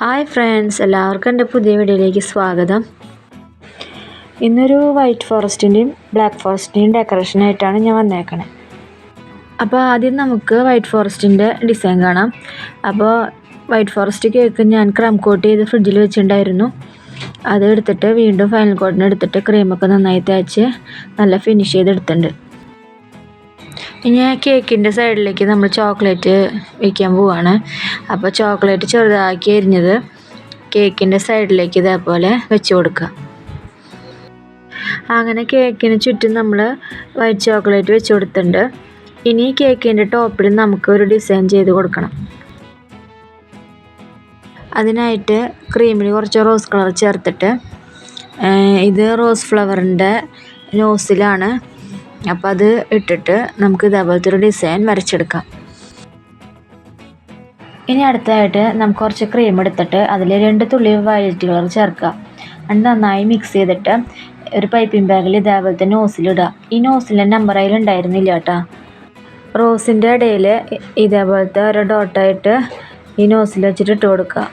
Hi friends, എല്ലാവർക്കും എൻ്റെ പുതിയ വീഡിയോയിലേക്ക് സ്വാഗതം. ഇന്നൊരു വൈറ്റ് ഫോറസ്റ്റിൻ്റെയും ബ്ലാക്ക് ഫോറസ്റ്റിൻ്റെയും ഡെക്കറേഷനായിട്ടാണ് ഞാൻ വന്നേക്കണേ. അപ്പോൾ ആദ്യം നമുക്ക് വൈറ്റ് ഫോറസ്റ്റിൻ്റെ ഡിസൈൻ കാണാം. അപ്പോൾ വൈറ്റ് ഫോറസ്റ്റ് കേക്ക് ഞാൻ ക്രം കോട്ട് ചെയ്ത് ഫ്രിഡ്ജിൽ വെച്ചിട്ടുണ്ടായിരുന്നു. അത് എടുത്തിട്ട് വീണ്ടും ഫൈനൽ കോട്ടിന് എടുത്തിട്ട് ക്രീമൊക്കെ നന്നായി തേച്ച് നല്ല ഫിനിഷ് ചെയ്തെടുത്തിട്ടുണ്ട്. ഇനി കേക്കിൻ്റെ സൈഡിലേക്ക് നമ്മൾ ചോക്ലേറ്റ് വയ്ക്കാൻ പോവുകയാണ്. അപ്പോൾ ചോക്ലേറ്റ് ചെറുതാക്കി എരിഞ്ഞത് കേക്കിൻ്റെ സൈഡിലേക്ക് ഇതേപോലെ വെച്ച് കൊടുക്കുക. അങ്ങനെ കേക്കിന് ചുറ്റും നമ്മൾ വൈറ്റ് ചോക്ലേറ്റ് വെച്ച് കൊടുത്തിട്ടുണ്ട്. ഇനി കേക്കിൻ്റെ ടോപ്പിൽ നമുക്ക് ഒരു ഡിസൈൻ ചെയ്ത് കൊടുക്കണം. അതിനായിട്ട് ക്രീമിൽ കുറച്ച് റോസ് കളർ ചേർത്തിട്ട്, ഇത് റോസ് ഫ്ലവറിൻ്റെ നോസിലാണ്. അപ്പോൾ അത് ഇട്ടിട്ട് നമുക്ക് ഇതേപോലത്തെ ഒരു ഡിസൈൻ വരച്ചെടുക്കാം. ഇനി അടുത്തതായിട്ട് നമുക്ക് കുറച്ച് ക്രീം എടുത്തിട്ട് അതിൽ 2 തുള്ളി വയലറ്റ് കളർ ചേർക്കുക. അത് നന്നായി മിക്സ് ചെയ്തിട്ട് ഒരു പൈപ്പിംഗ് ബാഗിൽ ഇതേപോലത്തെ നോസിലിടുക. ഈ നോസിലെ നമ്പർ അതിലുണ്ടായിരുന്നില്ല കേട്ടോ. റോസിൻ്റെ ഇടയിൽ ഇതേപോലത്തെ ഒരു ഡോട്ടായിട്ട് ഈ നോസിൽ വെച്ചിട്ട് ഇട്ട് കൊടുക്കുക.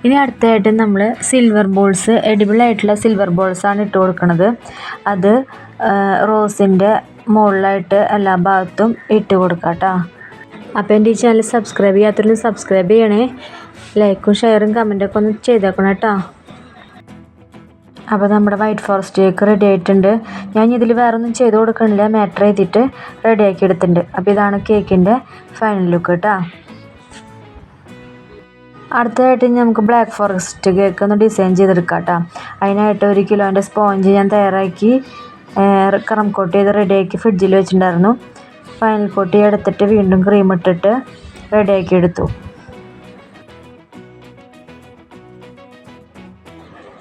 ഇനി അടുത്തതായിട്ട് നമ്മൾ സിൽവർ ബോൾസ്, എഡിബിളായിട്ടുള്ള സിൽവർ ബോൾസാണ് ഇട്ട് കൊടുക്കുന്നത്. അത് റോസിൻ്റെ മുകളിലായിട്ട് എല്ലാ ഭാഗത്തും ഇട്ട് കൊടുക്കാം കേട്ടോ. അപ്പോൾ എൻ്റെ ഈ ചാനൽ സബ്സ്ക്രൈബ് ചെയ്യാത്തവരും സബ്സ്ക്രൈബ് ചെയ്യണേ. ലൈക്കും ഷെയറും കമൻറ്റൊക്കെ ഒന്ന് ചെയ്തേക്കണം കേട്ടോ. അപ്പോൾ നമ്മുടെ വൈറ്റ് ഫോറസ്റ്റ് കേക്ക് റെഡി ആയിട്ടുണ്ട്. ഞാൻ ഇതിൽ വേറെ ഒന്നും ചെയ്ത് കൊടുക്കണില്ല, മാറ്റർ ചെയ്തിട്ട് റെഡിയാക്കി എടുത്തിട്ടുണ്ട്. അപ്പോൾ ഇതാണ് കേക്കിൻ്റെ ഫൈനൽ ലുക്ക് കേട്ടോ. അടുത്തതായിട്ട് നമുക്ക് ബ്ലാക്ക് ഫോറസ്റ്റ് കേക്ക് ഒന്ന് ഡിസൈൻ ചെയ്തെടുക്കാം കേട്ടോ. അതിനായിട്ട് 1 കിലോൻ്റെ സ്പോഞ്ച് ഞാൻ തയ്യാറാക്കി ക്രം കോട്ട് ചെയ്ത് റെഡിയാക്കി ഫ്രിഡ്ജിൽ വെച്ചിട്ടുണ്ടായിരുന്നു. ഫൈനൽ കോട്ട് എടുത്തിട്ട് വീണ്ടും ക്രീം ഇട്ടിട്ട് റെഡിയാക്കി എടുത്തു.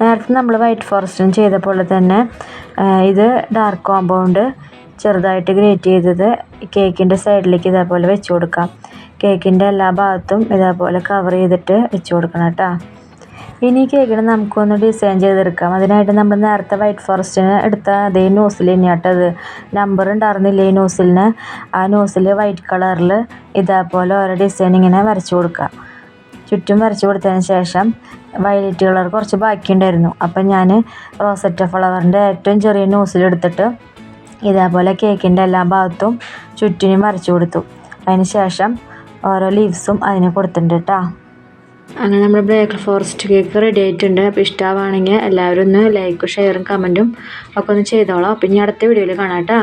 നേരത്തെ നമ്മൾ വൈറ്റ് ഫോറസ്റ്റിന് ചെയ്ത പോലെ തന്നെ ഇത് ഡാർക്ക് കോമ്പൗണ്ട് ചെറുതായിട്ട് ഗ്രേറ്റ് ചെയ്തത് കേക്കിൻ്റെ സൈഡിലേക്ക് ഇതേപോലെ വെച്ച് കൊടുക്കാം. കേക്കിൻ്റെ എല്ലാ ഭാഗത്തും ഇതേപോലെ കവർ ചെയ്തിട്ട് വെച്ച് കൊടുക്കണം കേട്ടോ. ഇനി കേക്കിന് നമുക്കൊന്ന് ഡിസൈൻ ചെയ്തെടുക്കാം. അതിനായിട്ട് നമ്മൾ നേരത്തെ വൈറ്റ് ഫോറസ്റ്റിന് എടുത്ത അതേ നോസിൽ തന്നെയാട്ടോ. അത് നമ്പർ ഉണ്ടായിരുന്നില്ല ഈ നോസിലിന്. ആ നോസിൽ വൈറ്റ് കളറിൽ ഇതേപോലെ ഓരോ ഡിസൈൻ ഇങ്ങനെ വരച്ച് കൊടുക്കുക. ചുറ്റും വരച്ച് കൊടുത്തതിന് ശേഷം വയലറ്റ് കളർ കുറച്ച് ബാക്കിയുണ്ടായിരുന്നു. അപ്പം ഞാൻ റോസറ്റ ഫ്ലവറിൻ്റെ ഏറ്റവും ചെറിയ നോസിലെടുത്തിട്ട് ഇതേപോലെ കേക്കിൻ്റെ എല്ലാ ഭാഗത്തും ചുറ്റിനും വരച്ച് കൊടുത്തു. അതിന് ശേഷം ഓരോ ലീവ്സും അതിന് കൊടുത്തിട്ടുണ്ട് കേട്ടോ. അങ്ങനെ നമ്മുടെ ബ്ലാക്ക് ഫോറസ്റ്റ് കേക്ക് റെഡി ആയിട്ടുണ്ട്. അപ്പോൾ ഇഷ്ടമാണെങ്കിൽ എല്ലാവരും ഒന്ന് ലൈക്കും ഷെയറും കമൻറ്റും ഒക്കെ ഒന്ന് ചെയ്തോളാം. അപ്പോൾ ഇനി അടുത്ത വീഡിയോയിൽ കാണാം കേട്ടോ.